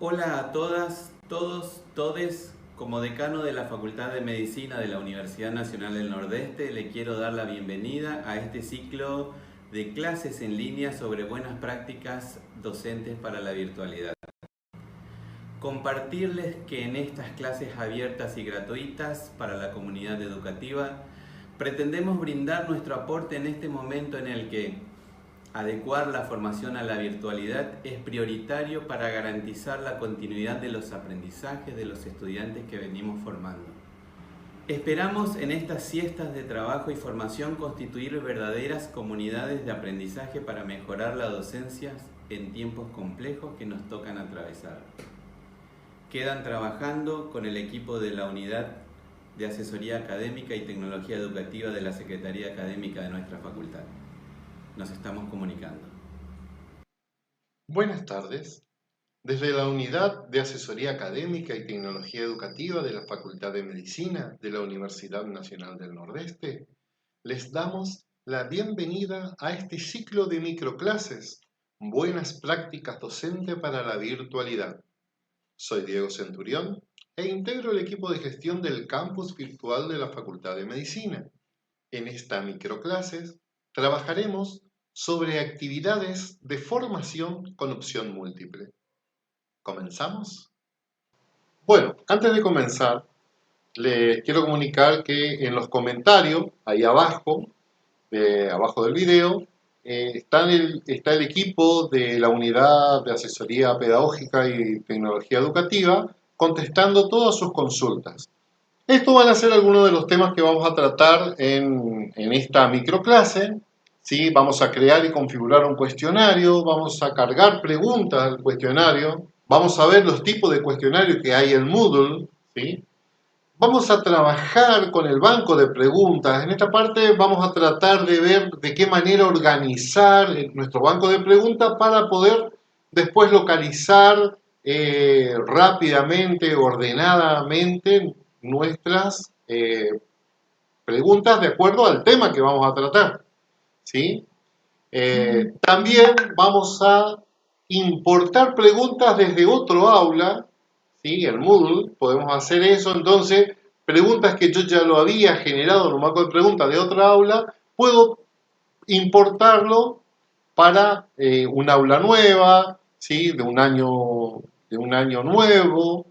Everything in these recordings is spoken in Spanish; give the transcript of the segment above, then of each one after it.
Hola a todas, todos, todes. Como decano de la Facultad de Medicina de la Universidad Nacional del Nordeste, le quiero dar la bienvenida a este ciclo de clases en línea sobre buenas prácticas docentes para la virtualidad. Compartirles que en estas clases abiertas y gratuitas para la comunidad educativa pretendemos brindar nuestro aporte en este momento en el que adecuar la formación a la virtualidad es prioritario para garantizar la continuidad de los aprendizajes de los estudiantes que venimos formando. Esperamos en estas siestas de trabajo y formación constituir verdaderas comunidades de aprendizaje para mejorar la docencia en tiempos complejos que nos tocan atravesar. Quedan trabajando con el equipo de la Unidad de Asesoría Académica y Tecnología Educativa de la Secretaría Académica de nuestra facultad. Nos estamos comunicando. Buenas tardes. Desde la Unidad de Asesoría Académica y Tecnología Educativa de la Facultad de Medicina de la Universidad Nacional del Nordeste, les damos la bienvenida a este ciclo de microclases, Buenas Prácticas Docentes para la Virtualidad. Soy Diego Centurión e integro el equipo de gestión del campus virtual de la Facultad de Medicina. En esta microclases trabajaremos sobre actividades de formación con opción múltiple. ¿Comenzamos? Bueno, antes de comenzar, les quiero comunicar que en los comentarios, ahí abajo, abajo del video, está el equipo de la Unidad de Asesoría Pedagógica y Tecnología Educativa contestando todas sus consultas. Estos van a ser algunos de los temas que vamos a tratar en esta microclase. ¿Sí? Vamos a crear y configurar un cuestionario, vamos a cargar preguntas al cuestionario, vamos a ver los tipos de cuestionario que hay en Moodle, ¿sí? Vamos a trabajar con el banco de preguntas. En esta parte vamos a tratar de ver de qué manera organizar nuestro banco de preguntas para poder después localizar rápidamente, ordenadamente nuestras preguntas de acuerdo al tema que vamos a tratar, ¿sí? También vamos a importar preguntas desde otro aula, ¿sí? El Moodle, podemos hacer eso. Entonces, preguntas que yo ya lo había generado en un banco de preguntas de otra aula, puedo importarlo para un aula nueva, ¿sí? De un año nuevo.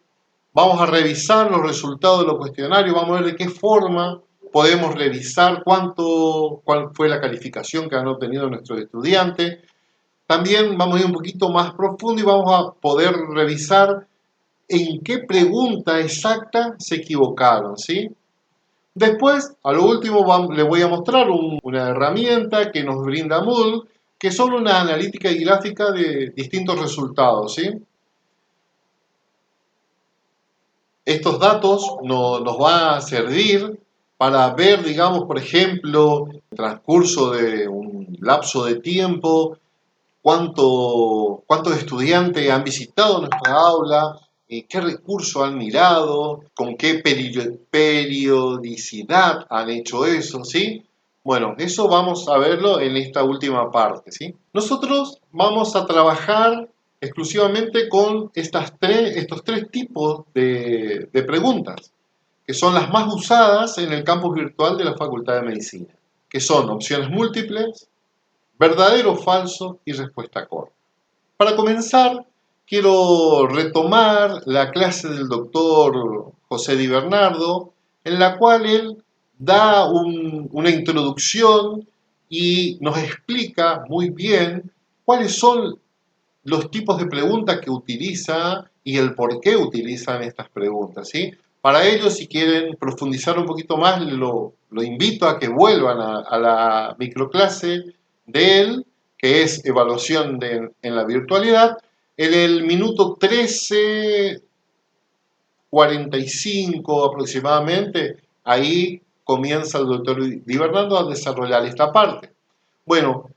Vamos a revisar los resultados de los cuestionarios, vamos a ver de qué forma podemos revisar cuál fue la calificación que han obtenido nuestros estudiantes. También vamos a ir un poquito más profundo y vamos a poder revisar en qué pregunta exacta se equivocaron, ¿sí? Después, a lo último, les voy a mostrar una herramienta que nos brinda Moodle, que son una analítica y gráfica de distintos resultados, ¿sí? Estos datos nos van a servir para ver, digamos, por ejemplo, en el transcurso de un lapso de tiempo, cuántos estudiantes han visitado nuestra aula, qué recursos han mirado, con qué periodicidad han hecho eso, ¿sí? Bueno, eso vamos a verlo en esta última parte, ¿sí? Nosotros vamos a trabajar exclusivamente con estos tres tipos de preguntas, que son las más usadas en el campus virtual de la Facultad de Medicina, que son opciones múltiples, verdadero o falso y respuesta corta. Para comenzar, quiero retomar la clase del doctor José Di Bernardo, en la cual él da una introducción y nos explica muy bien cuáles son los tipos de preguntas que utiliza y el por qué utilizan estas preguntas, ¿sí? Para ello, si quieren profundizar un poquito más, lo invito a que vuelvan a la microclase de él, que es evaluación en la virtualidad. En el minuto 13:45 aproximadamente, ahí comienza el doctor Di Bernardo a desarrollar esta parte. Bueno,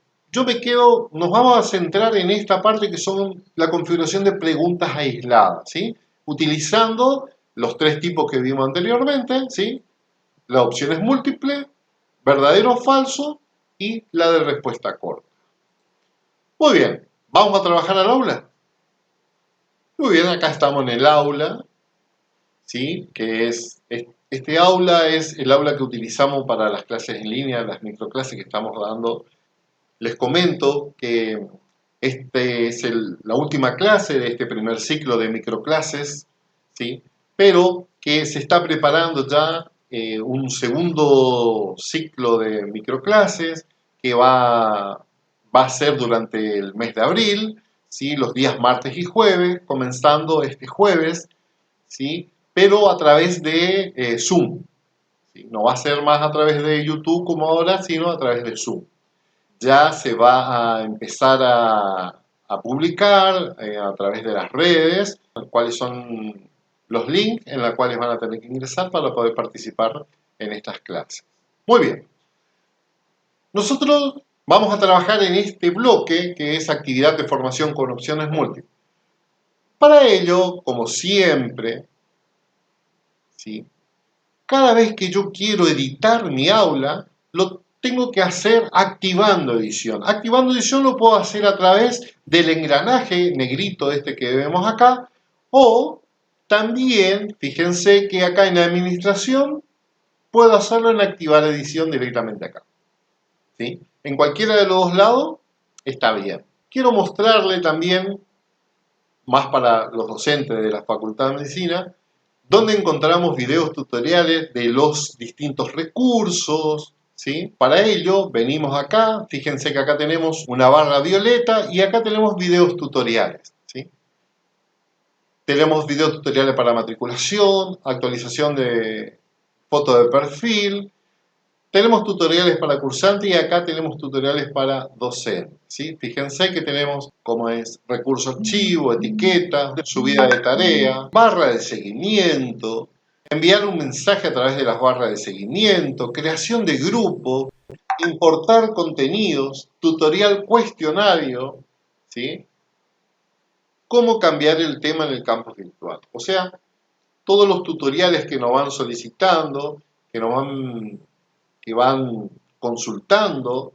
nos vamos a centrar en esta parte que son la configuración de preguntas aisladas, ¿sí? Utilizando los tres tipos que vimos anteriormente, ¿sí? La opción es múltiple, verdadero o falso y la de respuesta corta. Muy bien, vamos a trabajar al aula. Muy bien, acá estamos en el aula, ¿sí? Este aula es el aula que utilizamos para las clases en línea, las microclases que estamos dando. Les comento que este es la última clase de este primer ciclo de microclases, ¿sí? Pero que se está preparando ya un segundo ciclo de microclases que va a ser durante el mes de abril, ¿sí? Los días martes y jueves, comenzando este jueves, ¿sí? Pero a través de Zoom, ¿sí? No va a ser más a través de YouTube como ahora, sino a través de Zoom. Ya se va a empezar a publicar a través de las redes cuáles son los links en los cuales van a tener que ingresar para poder participar en estas clases. Muy bien. Nosotros vamos a trabajar en este bloque que es actividad de formación con opciones múltiples. Para ello, como siempre, ¿sí? Cada vez que yo quiero editar mi aula, lo tengo que hacer activando edición. Activando edición lo puedo hacer a través del engranaje negrito este que vemos acá, o también, fíjense que acá en administración, puedo hacerlo en activar edición directamente acá. ¿Sí? En cualquiera de los dos lados está bien. Quiero mostrarle también, más para los docentes de la Facultad de Medicina, donde encontramos videos tutoriales de los distintos recursos, ¿sí? Para ello, venimos acá, fíjense que acá tenemos una barra violeta y acá tenemos videos tutoriales, ¿sí? Tenemos videos tutoriales para matriculación, actualización de foto de perfil, tenemos tutoriales para cursante y acá tenemos tutoriales para docente, ¿sí? Fíjense que tenemos como es recurso archivo, etiqueta, subida de tarea, barra de seguimiento, enviar un mensaje a través de las barras de seguimiento, creación de grupo, importar contenidos, tutorial cuestionario, ¿sí? Cómo cambiar el tema en el campus virtual. O sea, todos los tutoriales que nos van solicitando, que van consultando,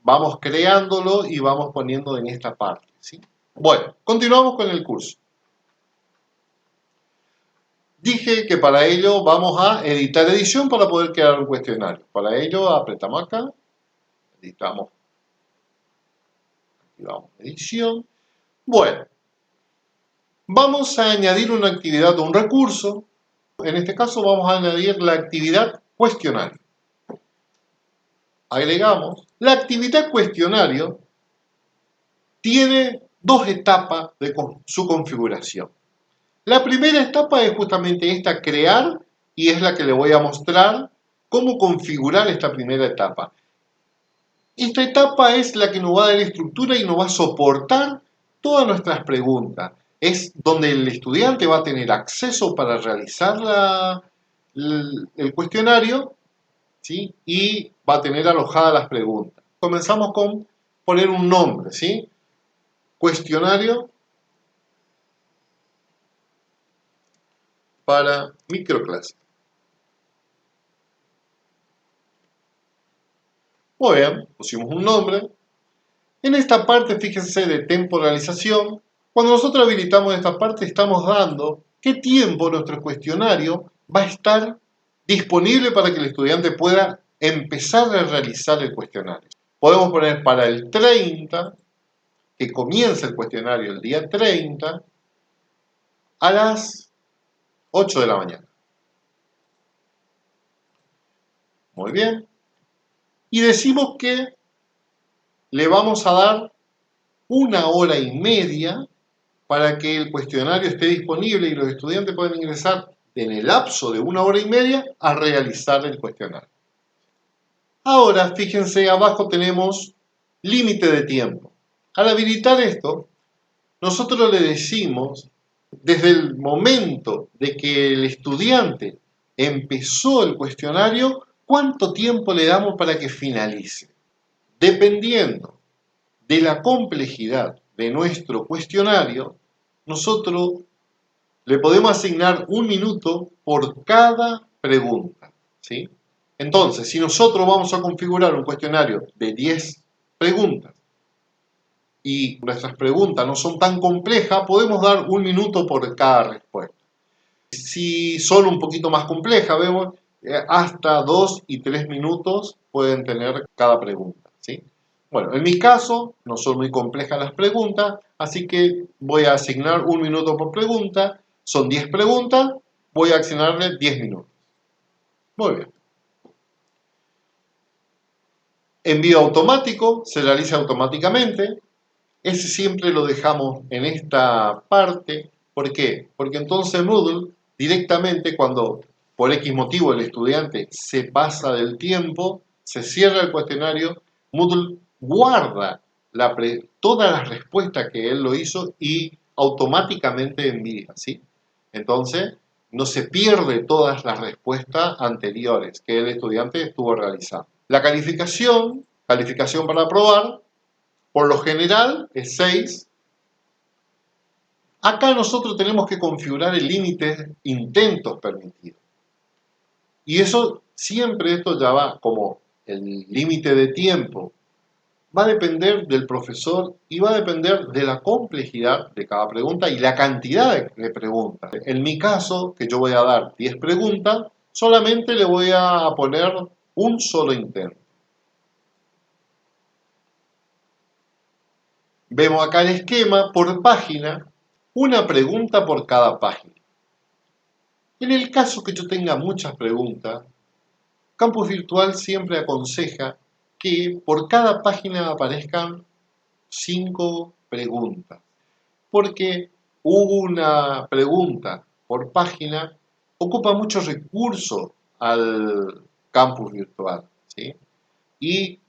vamos creándolo y vamos poniendo en esta parte, ¿sí? Bueno, continuamos con el curso. Dije que para ello vamos a editar edición para poder crear un cuestionario. Para ello apretamos acá, editamos, activamos edición. Bueno, vamos a añadir una actividad o un recurso. En este caso vamos a añadir la actividad cuestionario. Agregamos. La actividad cuestionario tiene dos etapas de su configuración. La primera etapa es justamente esta, crear, y es la que le voy a mostrar cómo configurar esta primera etapa. Esta etapa es la que nos va a dar estructura y nos va a soportar todas nuestras preguntas. Es donde el estudiante va a tener acceso para realizar el cuestionario, ¿sí? Y va a tener alojadas las preguntas. Comenzamos con poner un nombre, ¿sí? Cuestionario para microclase. Muy bien, pusimos un nombre. En esta parte, fíjense, de temporalización, cuando nosotros habilitamos esta parte, estamos dando qué tiempo nuestro cuestionario va a estar disponible para que el estudiante pueda empezar a realizar el cuestionario. Podemos poner para el 30, que comienza el cuestionario el día 30, a las 8 de la mañana. Muy bien. Y decimos que le vamos a dar 1 hora y media para que el cuestionario esté disponible y los estudiantes puedan ingresar en el lapso de 1 hora y media a realizar el cuestionario. Ahora, fíjense, abajo tenemos límite de tiempo. Al habilitar esto, nosotros le decimos, desde el momento de que el estudiante empezó el cuestionario, cuánto tiempo le damos para que finalice. Dependiendo de la complejidad de nuestro cuestionario, nosotros le podemos asignar 1 minuto por cada pregunta, ¿sí? Entonces, si nosotros vamos a configurar un cuestionario de 10 preguntas y nuestras preguntas no son tan complejas, podemos dar 1 minuto por cada respuesta. Si son un poquito más complejas, vemos, hasta 2 y 3 minutos pueden tener cada pregunta, ¿sí? Bueno, en mi caso no son muy complejas las preguntas, así que voy a asignar 1 minuto por pregunta. Son 10 preguntas, voy a asignarle 10 minutos. Muy bien. Envío automático, se realiza automáticamente. Ese siempre lo dejamos en esta parte. ¿Por qué? Porque entonces Moodle directamente cuando por X motivo el estudiante se pasa del tiempo, se cierra el cuestionario, Moodle guarda todas las respuestas que él lo hizo y automáticamente envía, ¿sí? Entonces no se pierde todas las respuestas anteriores que el estudiante estuvo realizando. La calificación para aprobar, por lo general es 6. Acá nosotros tenemos que configurar el límite de intentos permitidos. Y eso siempre, esto ya va como el límite de tiempo, va a depender del profesor y va a depender de la complejidad de cada pregunta y la cantidad de preguntas. En mi caso, que yo voy a dar 10 preguntas, solamente le voy a poner un solo intento. Vemos acá el esquema por página, una pregunta por cada página. En el caso que yo tenga muchas preguntas, Campus Virtual siempre aconseja que por cada página aparezcan 5 preguntas, porque una pregunta por página ocupa mucho recurso al Campus Virtual, ¿sí? Y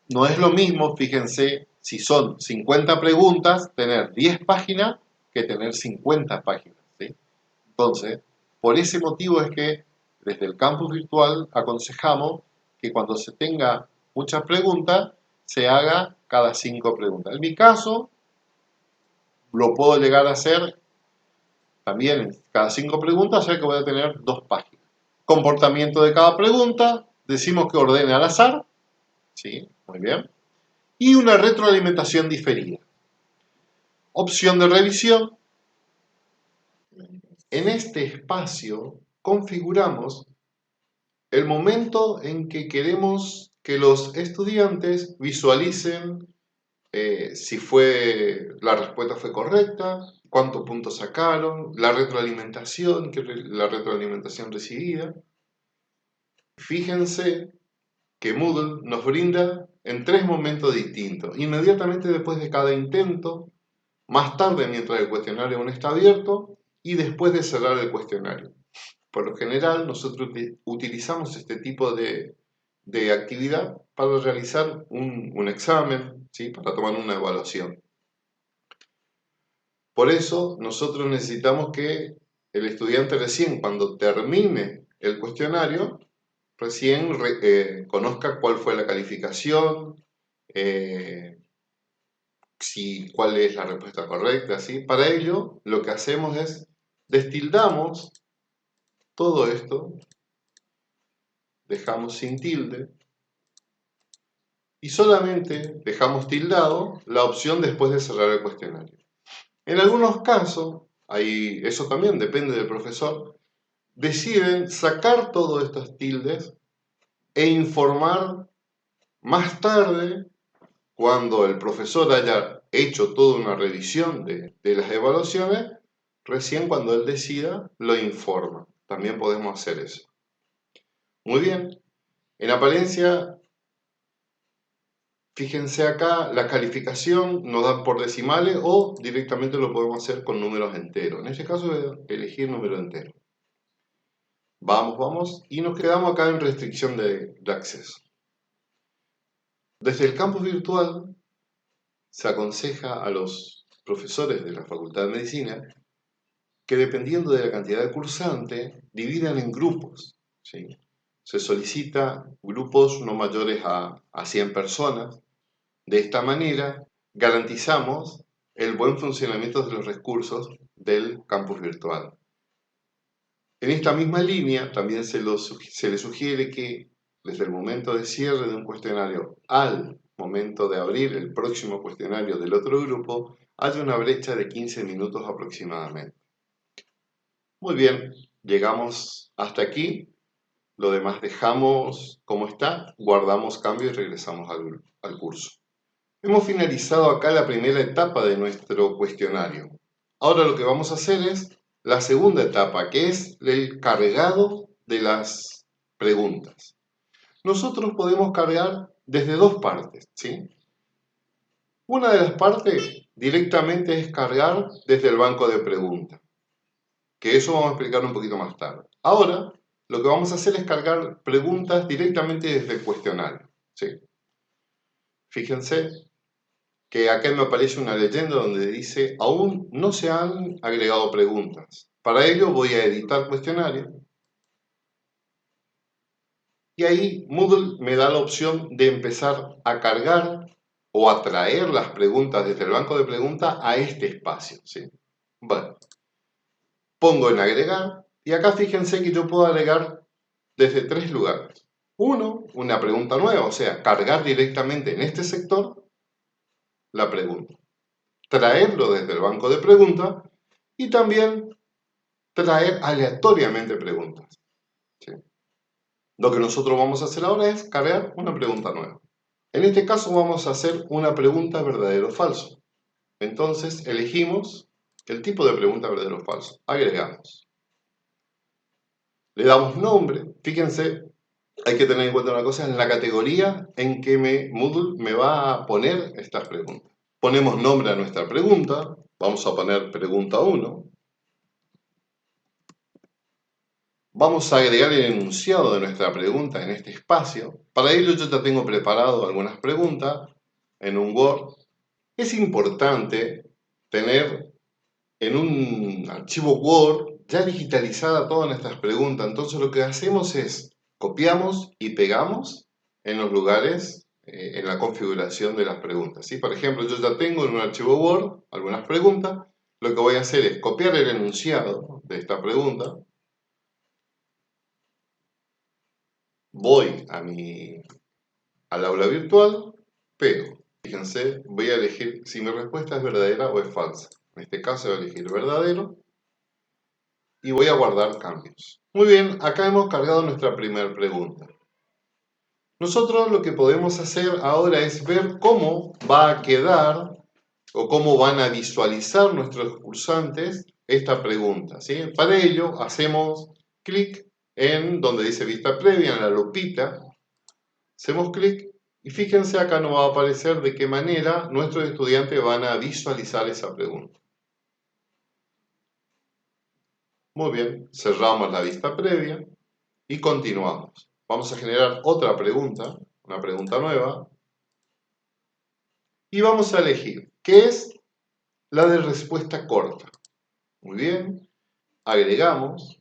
no es lo mismo, fíjense, si son 50 preguntas, tener 10 páginas que tener 50 páginas, ¿sí? Entonces, por ese motivo es que desde el campus virtual aconsejamos que cuando se tenga muchas preguntas, se haga cada 5 preguntas. En mi caso, lo puedo llegar a hacer también cada 5 preguntas, o sea que voy a tener 2 páginas. Comportamiento de cada pregunta, decimos que ordene al azar, ¿sí? Muy bien. Y una retroalimentación diferida. Opción de revisión. En este espacio configuramos el momento en que queremos que los estudiantes visualicen si la respuesta fue correcta, cuántos puntos sacaron, la retroalimentación recibida. Fíjense que Moodle nos brinda en 3 momentos distintos, inmediatamente después de cada intento, más tarde mientras el cuestionario aún está abierto y después de cerrar el cuestionario. Por lo general, nosotros utilizamos este tipo de actividad para realizar un examen, ¿sí? Para tomar una evaluación. Por eso, nosotros necesitamos que el estudiante recién, cuando termine el cuestionario, recién conozca cuál fue la calificación, cuál es la respuesta correcta, ¿sí? Para ello, lo que hacemos es destildamos todo esto, dejamos sin tilde y solamente dejamos tildado la opción después de cerrar el cuestionario. En algunos casos, eso también depende del profesor, deciden sacar todos estos tildes e informar más tarde, cuando el profesor haya hecho toda una revisión de las evaluaciones, recién cuando él decida, lo informa. También podemos hacer eso. Muy bien. En apariencia, fíjense acá, la calificación nos da por decimales o directamente lo podemos hacer con números enteros. En este caso voy a elegir número entero. Vamos, y nos quedamos acá en restricción de acceso. Desde el campus virtual se aconseja a los profesores de la Facultad de Medicina que dependiendo de la cantidad de cursantes, dividan en grupos, ¿sí? Se solicita grupos no mayores a 100 personas. De esta manera, garantizamos el buen funcionamiento de los recursos del campus virtual. En esta misma línea, también se le sugiere que desde el momento de cierre de un cuestionario al momento de abrir el próximo cuestionario del otro grupo, hay una brecha de 15 minutos aproximadamente. Muy bien, llegamos hasta aquí. Lo demás dejamos como está, guardamos cambio y regresamos al curso. Hemos finalizado acá la primera etapa de nuestro cuestionario. Ahora lo que vamos a hacer es la segunda etapa, que es el cargado de las preguntas. Nosotros podemos cargar desde dos partes, ¿sí? Una de las partes directamente es cargar desde el banco de preguntas, que eso vamos a explicar un poquito más tarde. Ahora, lo que vamos a hacer es cargar preguntas directamente desde el cuestionario, ¿sí? Fíjense que acá me aparece una leyenda donde dice, aún no se han agregado preguntas. Para ello voy a editar cuestionario. Y ahí Moodle me da la opción de empezar a cargar o a traer las preguntas desde el banco de preguntas a este espacio, ¿sí? Bueno, pongo en agregar y acá fíjense que yo puedo agregar desde tres lugares. Uno, una pregunta nueva, o sea, cargar directamente en este sector la pregunta. Traerlo desde el banco de preguntas y también traer aleatoriamente preguntas, ¿sí? Lo que nosotros vamos a hacer ahora es cargar una pregunta nueva. En este caso vamos a hacer una pregunta verdadero o falso. Entonces elegimos el tipo de pregunta verdadero o falso. Agregamos. Le damos nombre. Fíjense, hay que tener en cuenta una cosa, en la categoría en que Moodle me va a poner estas preguntas. Ponemos nombre a nuestra pregunta. Vamos a poner pregunta 1. Vamos a agregar el enunciado de nuestra pregunta en este espacio. Para ello yo ya tengo preparado algunas preguntas en un Word. Es importante tener en un archivo Word ya digitalizada todas nuestras preguntas. Entonces lo que hacemos es copiamos y pegamos en los lugares, en la configuración de las preguntas, ¿sí? Por ejemplo, yo ya tengo en un archivo Word algunas preguntas. Lo que voy a hacer es copiar el enunciado de esta pregunta. Voy al aula virtual, pego. Fíjense, voy a elegir si mi respuesta es verdadera o es falsa. En este caso voy a elegir verdadero y voy a guardar cambios. Muy bien, acá hemos cargado nuestra primera pregunta. Nosotros lo que podemos hacer ahora es ver cómo va a quedar o cómo van a visualizar nuestros cursantes esta pregunta, ¿sí? Para ello hacemos clic en donde dice vista previa, en la lupita. Hacemos clic y fíjense acá nos va a aparecer de qué manera nuestros estudiantes van a visualizar esa pregunta. Muy bien, cerramos la vista previa y continuamos. Vamos a generar otra pregunta, una pregunta nueva. Y vamos a elegir, ¿qué es la de respuesta corta? Muy bien, agregamos.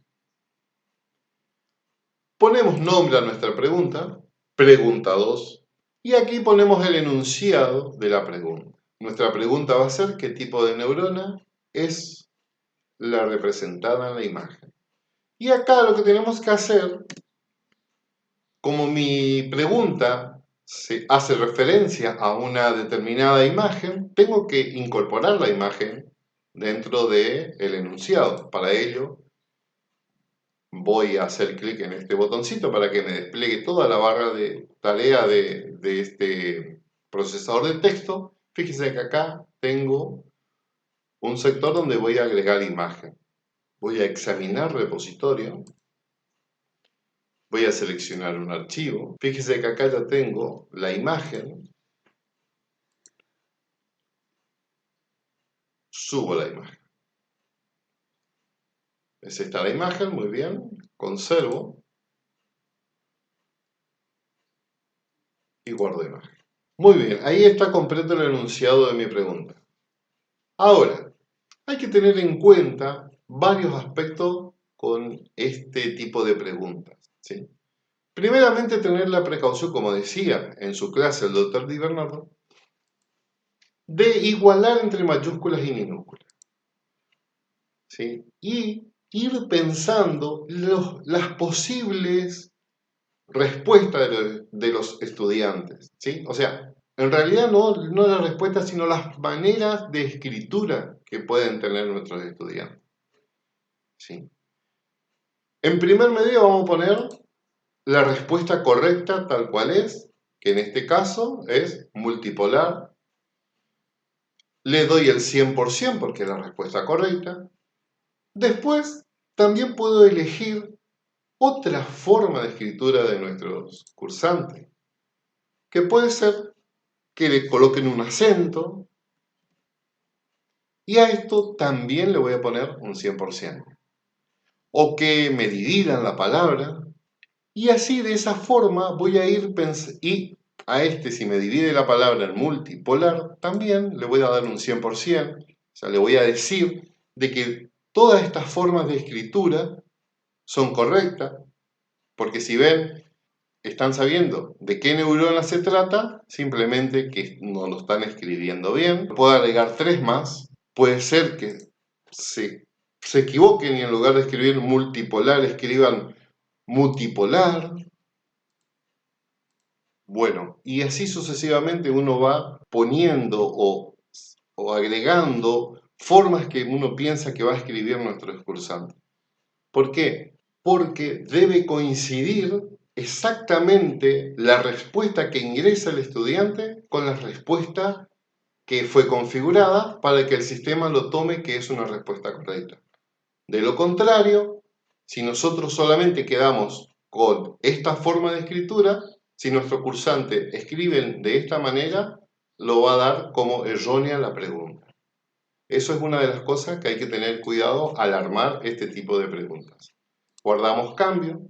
Ponemos nombre a nuestra pregunta, pregunta 2. Y aquí ponemos el enunciado de la pregunta. Nuestra pregunta va a ser ¿qué tipo de neurona es la representada en la imagen? Y acá lo que tenemos que hacer, como mi pregunta se hace referencia a una determinada imagen, tengo que incorporar la imagen dentro del enunciado. Para ello, voy a hacer clic en este botoncito para que me despliegue toda la barra de tarea de este procesador de texto. Fíjense que acá tengo un sector donde voy a agregar imagen. Voy a examinar repositorio. Voy a seleccionar un archivo. Fíjese que acá ya tengo la imagen. Subo la imagen. Es esta la imagen, muy bien. Conservo. Y guardo imagen. Muy bien, ahí está completo el enunciado de mi pregunta. Ahora, hay que tener en cuenta varios aspectos con este tipo de preguntas, ¿sí? Primeramente, tener la precaución, como decía en su clase el doctor Di Bernardo, de igualar entre mayúsculas y minúsculas, ¿sí? Y ir pensando las posibles respuestas de los estudiantes, ¿sí? O sea, En realidad no las respuestas, sino las maneras de escritura que pueden tener nuestros estudiantes. ¿Sí? En primer medio vamos a poner la respuesta correcta tal cual es, que en este caso es multipolar. Le doy el 100% porque es la respuesta correcta. Después también puedo elegir otra forma de escritura de nuestros cursantes, que puede ser que le coloquen un acento, y a esto también le voy a poner un 100%. O que me dividan la palabra, y así de esa forma voy a ir pensando, y a este si me divide la palabra en multipolar, también le voy a dar un 100%, o sea, le voy a decir de que todas estas formas de escritura son correctas, porque si ven, están sabiendo de qué neurona se trata, simplemente que no lo están escribiendo bien. Puedo agregar 3 más. Puede ser que se equivoquen y en lugar de escribir multipolar escriban multipolar. Bueno, y así sucesivamente uno va poniendo o agregando formas que uno piensa que va a escribir nuestro excursante. ¿Por qué? Porque debe coincidir exactamente la respuesta que ingresa el estudiante con la respuesta que fue configurada para que el sistema lo tome que es una respuesta correcta. De lo contrario, si nosotros solamente quedamos con esta forma de escritura, si nuestro cursante escribe de esta manera, lo va a dar como errónea la pregunta. Eso es una de las cosas que hay que tener cuidado al armar este tipo de preguntas. Guardamos cambio,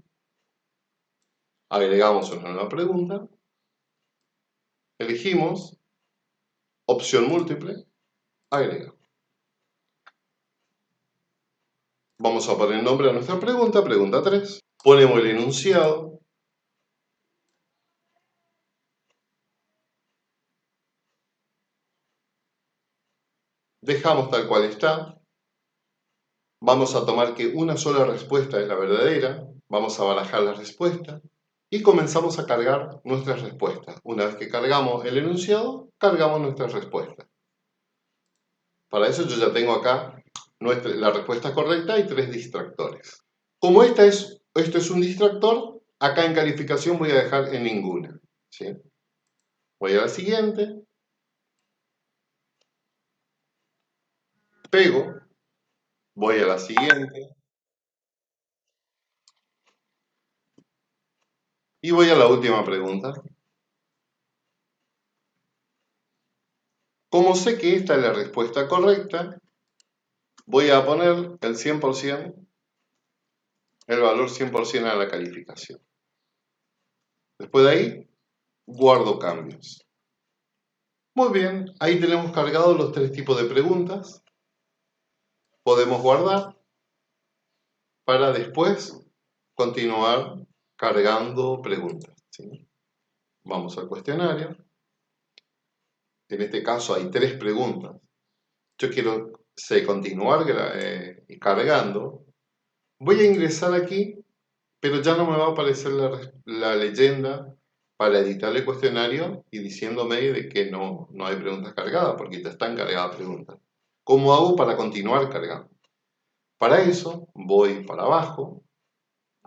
agregamos una nueva pregunta, elegimos opción múltiple, agrega. Vamos a poner nombre a nuestra pregunta, pregunta 3. Ponemos el enunciado. Dejamos tal cual está. Vamos a tomar que una sola respuesta es la verdadera. Vamos a barajar la respuesta. Y comenzamos a cargar nuestras respuestas. Una vez que cargamos el enunciado, cargamos nuestras respuestas. Para eso yo ya tengo acá la respuesta correcta y 3 distractores. Como esto es un distractor, acá en calificación voy a dejar en ninguna. ¿Sí? Voy a la siguiente. Pego. Voy a la siguiente. Y voy a la última pregunta. Como sé que esta es la respuesta correcta, voy a poner el 100%, el valor 100% a la calificación. Después de ahí, guardo cambios. Muy bien, ahí tenemos cargados los 3 tipos de preguntas. Podemos guardar para después continuar cargando preguntas. ¿Sí? Vamos al cuestionario. En este caso hay 3 preguntas. Yo quiero continuar cargando. Voy a ingresar aquí, pero ya no me va a aparecer la leyenda para editar el cuestionario y diciéndome de que no hay preguntas cargadas, porque ya están cargadas preguntas. ¿Cómo hago para continuar cargando? Para eso voy para abajo,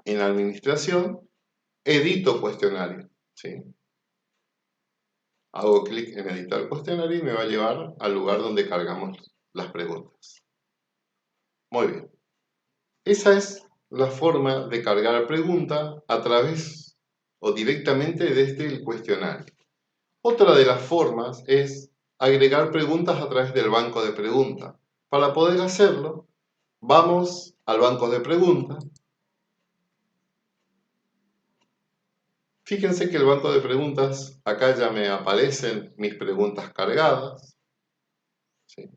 en administración, edito cuestionario. ¿Sí? Hago clic en editar cuestionario y me va a llevar al lugar donde cargamos las preguntas. Muy bien. Esa es la forma de cargar preguntas a través o directamente desde el cuestionario. Otra de las formas es agregar preguntas a través del banco de preguntas. Para poder hacerlo, vamos al banco de preguntas. Fíjense que el banco de preguntas, acá ya me aparecen mis preguntas cargadas. ¿Sí?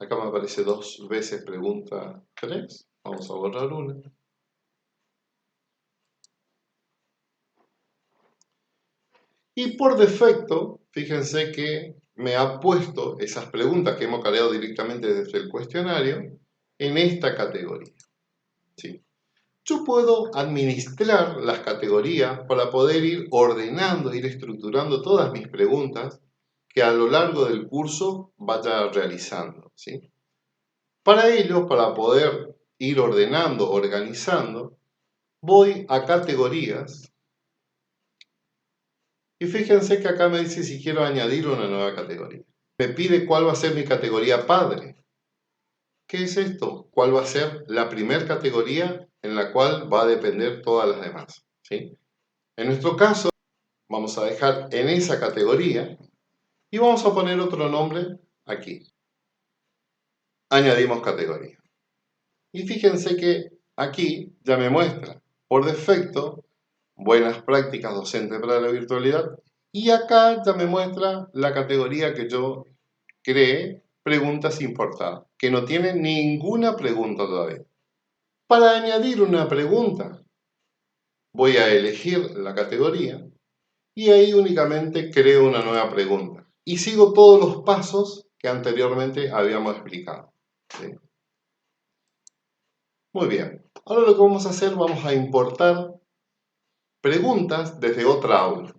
Acá me aparece 2 veces pregunta 3. Vamos a borrar una. Y por defecto, fíjense que me ha puesto esas preguntas que hemos cargado directamente desde el cuestionario en esta categoría. ¿Sí? Yo puedo administrar las categorías para poder ir ordenando, ir estructurando todas mis preguntas que a lo largo del curso vaya realizando, ¿sí? Para ello, para poder ir ordenando, organizando, voy a categorías y fíjense que acá me dice si quiero añadir una nueva categoría. Me pide cuál va a ser mi categoría padre. ¿Qué es esto? ¿Cuál va a ser la primera categoría en la cual va a depender todas las demás? ¿Sí? En nuestro caso, vamos a dejar en esa categoría y vamos a poner otro nombre aquí. Añadimos categoría. Y fíjense que aquí ya me muestra por defecto buenas prácticas docentes para la virtualidad y acá ya me muestra la categoría que yo creé, preguntas importadas, que no tiene ninguna pregunta todavía. Para añadir una pregunta, voy a elegir la categoría y ahí únicamente creo una nueva pregunta. Y sigo todos los pasos que anteriormente habíamos explicado. ¿Sí? Muy bien. Ahora lo que vamos a hacer, vamos a importar preguntas desde otra aula.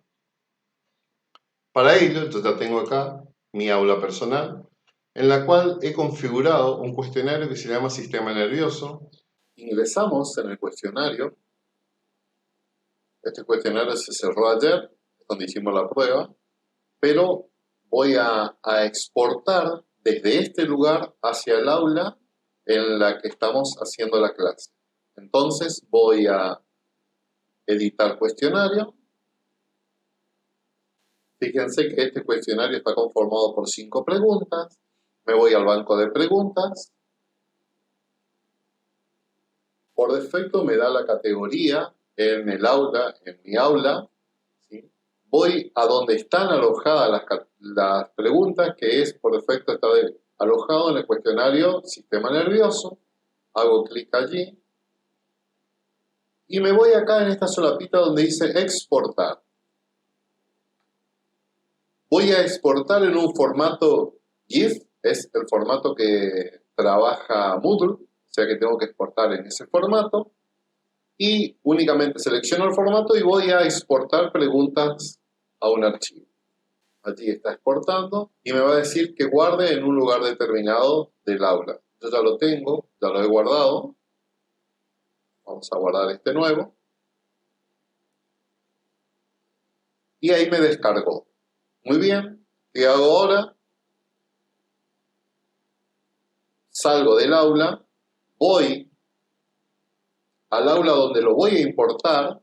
Para ello, yo ya tengo acá mi aula personal, en la cual he configurado un cuestionario que se llama Sistema Nervioso. Ingresamos en el cuestionario. Este cuestionario se cerró ayer, donde hicimos la prueba, pero voy a exportar desde este lugar hacia el aula en la que estamos haciendo la clase. Entonces voy a editar cuestionario. Fíjense que este cuestionario está conformado por 5 preguntas. Me voy al banco de preguntas. Por defecto me da la categoría en el aula, en mi aula. ¿Sí? Voy a donde están alojadas las preguntas, que es por defecto está alojado en el cuestionario Sistema Nervioso. Hago clic allí. Y me voy acá en esta solapita donde dice exportar. Voy a exportar en un formato GIF, es el formato que trabaja Moodle, o sea que tengo que exportar en ese formato. Y únicamente selecciono el formato y voy a exportar preguntas a un archivo. Allí está exportando y me va a decir que guarde en un lugar determinado del aula. Yo ya lo tengo, ya lo he guardado. Vamos a guardar este nuevo. Y ahí me descargó. Muy bien. ¿Qué hago ahora? Salgo del aula, voy al aula donde lo voy a importar,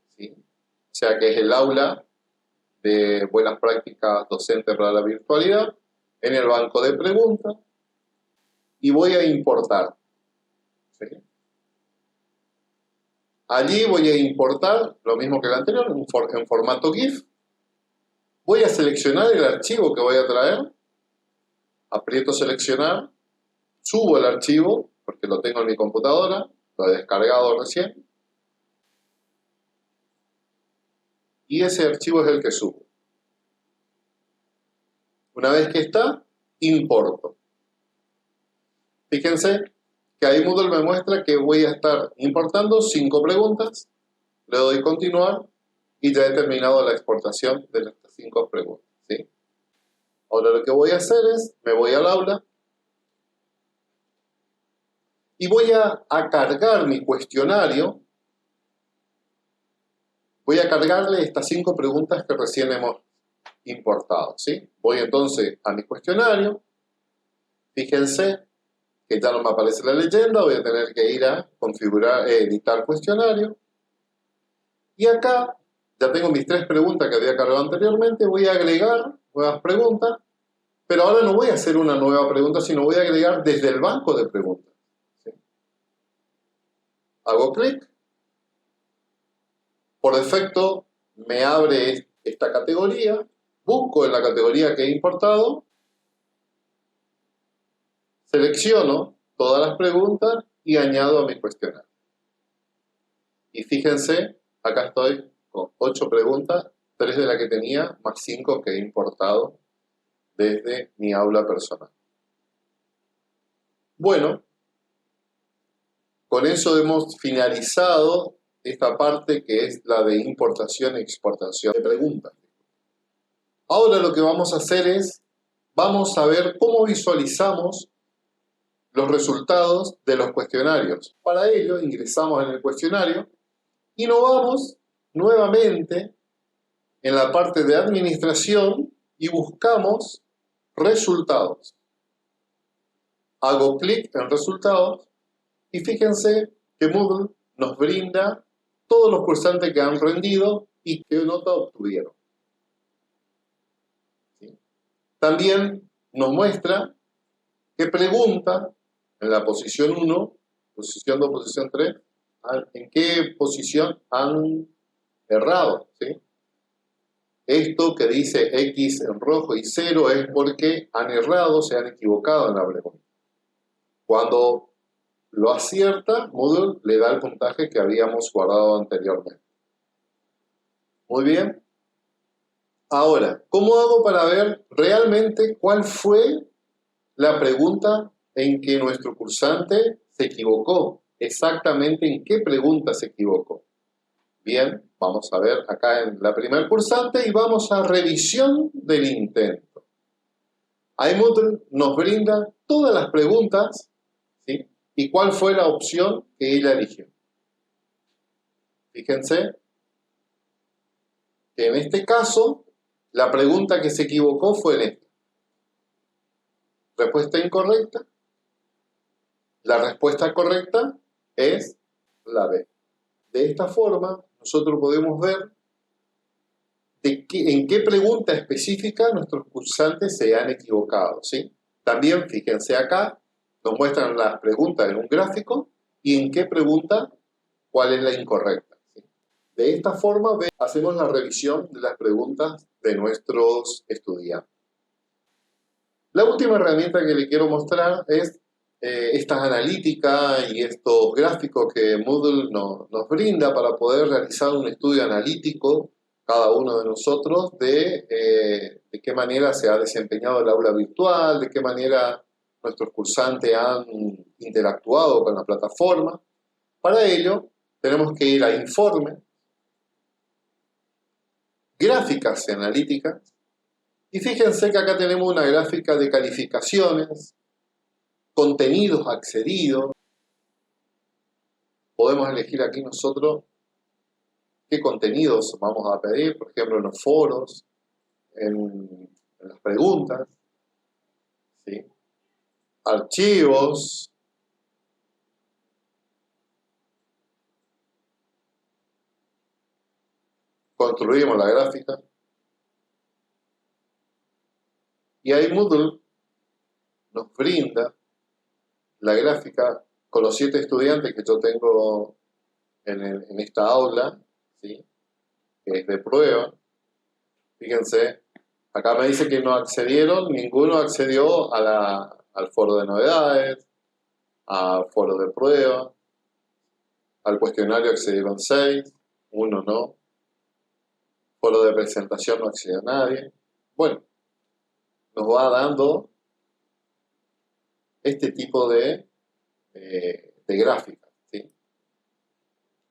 ¿sí? O sea que es el aula de buenas prácticas docentes para la virtualidad, en el banco de preguntas, y voy a importar. ¿Sí? Allí voy a importar lo mismo que el anterior, en formato GIF. Voy a seleccionar el archivo que voy a traer, aprieto seleccionar, subo el archivo, porque lo tengo en mi computadora, lo he descargado recién, y ese archivo es el que subo. Una vez que está, importo. Fíjense que ahí Moodle me muestra que voy a estar importando 5 preguntas, le doy continuar y ya he terminado la exportación de estas 5 preguntas. ¿Sí? Ahora lo que voy a hacer es, me voy al aula y voy a cargar mi cuestionario, voy a cargarle estas 5 preguntas que recién hemos importado. ¿Sí? Voy entonces a mi cuestionario, fíjense que ya no me aparece la leyenda, voy a tener que ir a configurar, editar cuestionario. Y acá ya tengo mis 3 preguntas que había cargado anteriormente, voy a agregar nuevas preguntas, pero ahora no voy a hacer una nueva pregunta, sino voy a agregar desde el banco de preguntas. ¿Sí? Hago clic, por defecto me abre esta categoría, busco en la categoría que he importado, selecciono todas las preguntas y añado a mi cuestionario. Y fíjense, acá estoy con 8 preguntas, 3 de las que tenía, más 5 que he importado desde mi aula personal. Bueno, con eso hemos finalizado esta parte que es la de importación y exportación de preguntas. Ahora lo que vamos a hacer es, vamos a ver cómo visualizamos los resultados de los cuestionarios. Para ello ingresamos en el cuestionario y nos vamos nuevamente en la parte de administración y buscamos resultados. Hago clic en resultados y fíjense que Moodle nos brinda todos los cursantes que han rendido y qué nota obtuvieron. ¿Sí? También nos muestra qué pregunta en la posición 1, posición 2, posición 3, en qué posición han errado. ¿Sí? Esto que dice X en rojo y 0 es porque han errado, se han equivocado en la pregunta. Cuando lo acierta, Moodle le da el puntaje que habíamos guardado anteriormente. Muy bien. Ahora, ¿cómo hago para ver realmente cuál fue la pregunta en que nuestro cursante se equivocó? Exactamente en qué pregunta se equivocó. Bien, vamos a ver acá en la primer cursante y vamos a revisión del intento. Ahí Moodle nos brinda todas las preguntas, ¿sí? Y cuál fue la opción que ella eligió. Fíjense que en este caso la pregunta que se equivocó fue en esta. Respuesta incorrecta. La respuesta correcta es la B. De esta forma nosotros podemos ver en qué pregunta específica nuestros cursantes se han equivocado, ¿sí? También fíjense acá, nos muestran las preguntas en un gráfico y en qué pregunta cuál es la incorrecta, ¿sí? De esta forma hacemos la revisión de las preguntas de nuestros estudiantes. La última herramienta que le quiero mostrar es estas analíticas y estos gráficos que Moodle nos brinda para poder realizar un estudio analítico cada uno de nosotros de qué manera se ha desempeñado el aula virtual, de qué manera nuestros cursantes han interactuado con la plataforma. Para ello tenemos que ir a Informe, Gráficas y Analíticas, y fíjense que acá tenemos una gráfica de calificaciones, contenidos accedidos. Podemos elegir aquí nosotros qué contenidos vamos a pedir, por ejemplo en los foros, en las preguntas, ¿sí? Archivos, construimos la gráfica y ahí Moodle nos brinda la gráfica con los 7 estudiantes que yo tengo en esta aula, ¿sí? Que es de prueba. Fíjense, acá me dice que no accedieron, ninguno accedió al foro de novedades, al foro de prueba, al cuestionario accedieron 6, uno no, foro de presentación no accedió nadie. Bueno, nos va dando este tipo de gráfica, ¿sí?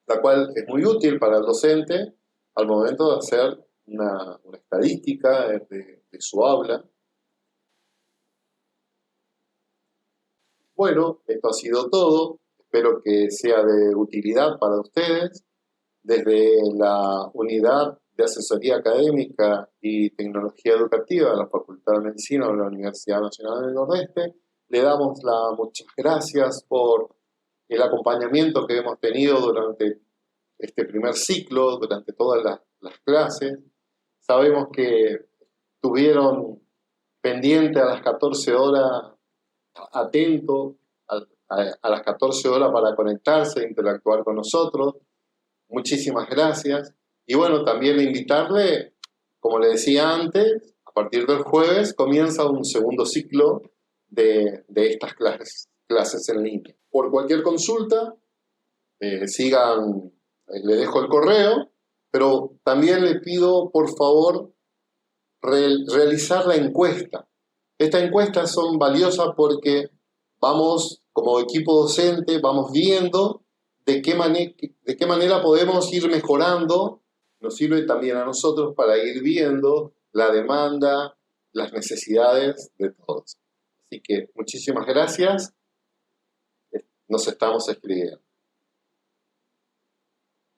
La cual es muy útil para el docente al momento de hacer una estadística de su aula. Bueno, esto ha sido todo. Espero que sea de utilidad para ustedes. Desde la Unidad de Asesoría Académica y Tecnología Educativa de la Facultad de Medicina de la Universidad Nacional del Nordeste, le damos las muchas gracias por el acompañamiento que hemos tenido durante este primer ciclo, durante todas las clases. Sabemos que estuvieron pendientes a las 14 horas, atentos a las 14 horas para conectarse e interactuar con nosotros. Muchísimas gracias. Y bueno, también invitarle, como le decía antes, a partir del jueves comienza un segundo ciclo de estas clases en línea. Por cualquier consulta, le dejo el correo, pero también le pido, por favor, realizar la encuesta. Estas encuestas son valiosas porque vamos, como equipo docente, vamos viendo de qué manera podemos ir mejorando. Nos sirve también a nosotros para ir viendo la demanda, las necesidades de todos. Así que muchísimas gracias. Nos estamos escribiendo.